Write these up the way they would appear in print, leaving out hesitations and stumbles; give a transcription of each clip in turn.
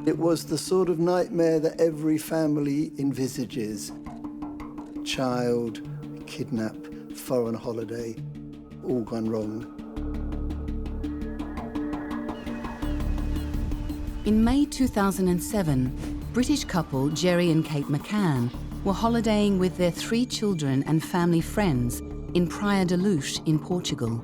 It was the sort of nightmare that every family envisages. Child, kidnap, foreign holiday, all gone wrong. In May 2007, British couple Jerry and Kate McCann were holidaying with their 3 children and family friends in Praia da Luz in Portugal.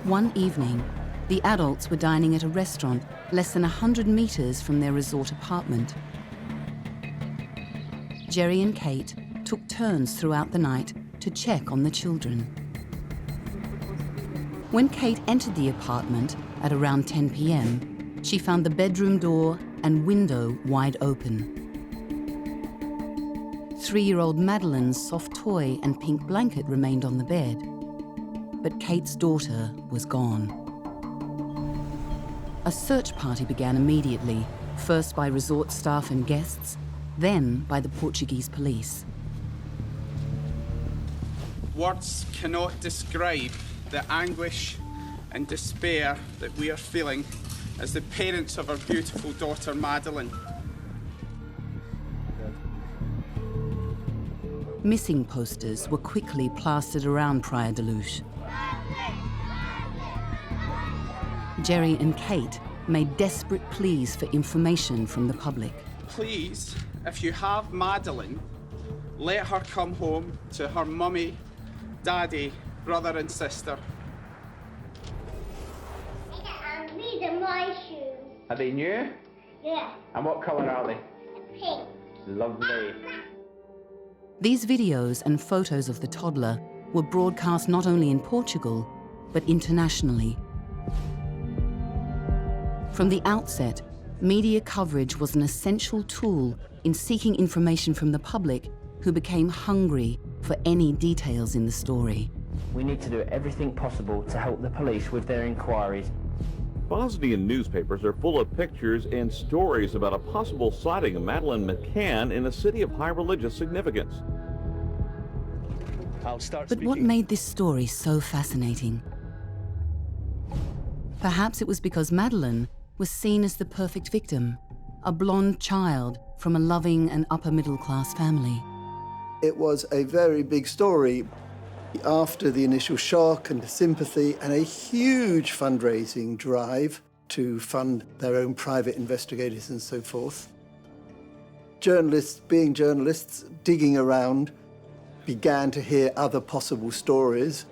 One evening, the adults were dining at a restaurant less than 100 meters from their resort apartment. Jerry and Kate took turns throughout the night to check on the children. When Kate entered the apartment at around 10 p.m., she found the bedroom door and window wide open. 3-year-old Madeleine's soft toy and pink blanket remained on the bed, but Kate's daughter was gone. A search party began immediately, first by resort staff and guests, then by the Portuguese police. Words cannot describe the anguish and despair that we are feeling as the parents of our beautiful daughter, Madeleine. Missing posters were quickly plastered around Praia da Luz. Jerry and Kate made desperate pleas for information from the public. Please, if you have Madeleine, let her come home to her mummy, daddy, brother and sister. These are my shoes. Are they new? Yeah. And what colour are they? Pink. Lovely. These videos and photos of the toddler were broadcast not only in Portugal, but internationally. From the outset, media coverage was an essential tool in seeking information from the public who became hungry for any details in the story. We need to do everything possible to help the police with their inquiries. Bosnian newspapers are full of pictures and stories about a possible sighting of Madeleine McCann in a city of high religious significance. But what made this story so fascinating? Perhaps it was because Madeleine was seen as the perfect victim, a blonde child from a loving and upper-middle-class family. It was a very big story. After the initial shock and sympathy and a huge fundraising drive to fund their own private investigators and so forth, journalists, being journalists, digging around, began to hear other possible stories.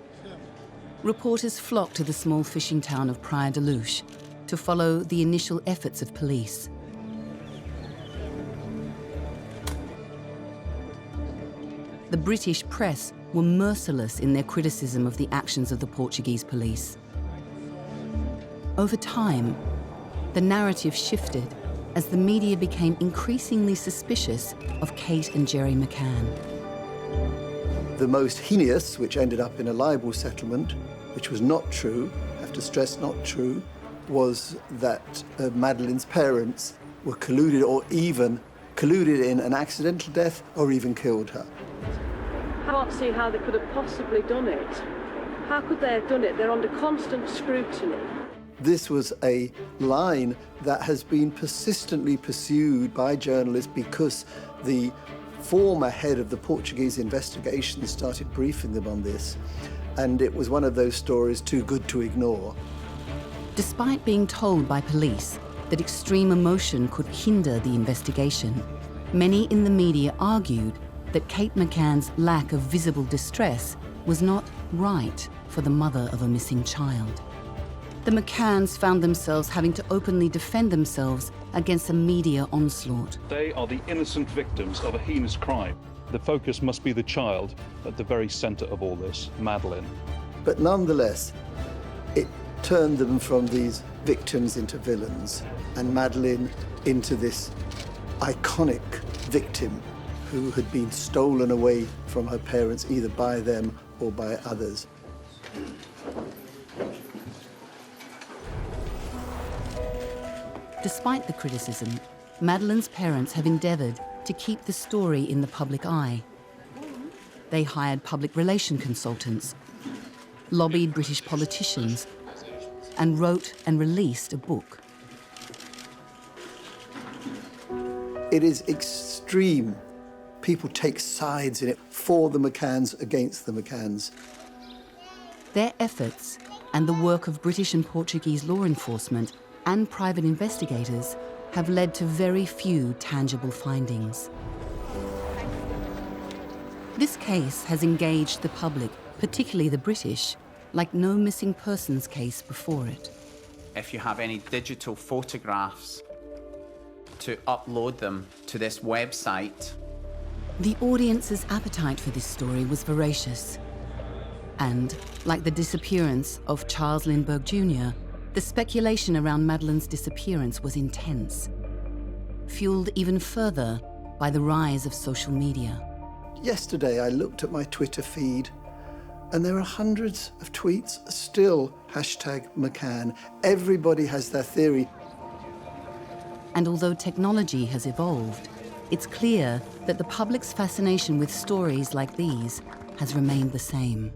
Reporters flocked to the small fishing town of Praia da Luz to follow the initial efforts of police. The British press were merciless in their criticism of the actions of the Portuguese police. Over time, the narrative shifted as the media became increasingly suspicious of Kate and Jerry McCann. The most heinous, which ended up in a libel settlement, which was not true, I have to stress not true, was that Madeleine's parents were colluded or even colluded in an accidental death or even killed her. I can't see how they could have possibly done it. How could they have done it? They're under constant scrutiny. This was a line that has been persistently pursued by journalists because the former head of the Portuguese investigation started briefing them on this, and it was one of those stories too good to ignore. Despite being told by police that extreme emotion could hinder the investigation, many in the media argued that Kate McCann's lack of visible distress was not right for the mother of a missing child. The McCanns found themselves having to openly defend themselves against a media onslaught. They are the innocent victims of a heinous crime. The focus must be the child at the very centre of all this, Madeleine. But nonetheless, it turned them from these victims into villains, and Madeleine into this iconic victim who had been stolen away from her parents either by them or by others. Despite the criticism, Madeleine's parents have endeavoured to keep the story in the public eye. They hired public relation consultants, lobbied British politicians, and wrote and released a book. It is extreme. People take sides in it, for the McCanns, against the McCanns. Their efforts and the work of British and Portuguese law enforcement and private investigators have led to very few tangible findings. This case has engaged the public, particularly the British, like no missing persons case before it. If you have any digital photographs, to upload them to this website. The audience's appetite for this story was voracious. And, like the disappearance of Charles Lindbergh Jr., the speculation around Madeleine's disappearance was intense, fueled even further by the rise of social media. Yesterday, I looked at my Twitter feed, and there are hundreds of tweets still #McCann. Everybody has their theory. And although technology has evolved, it's clear that the public's fascination with stories like these has remained the same.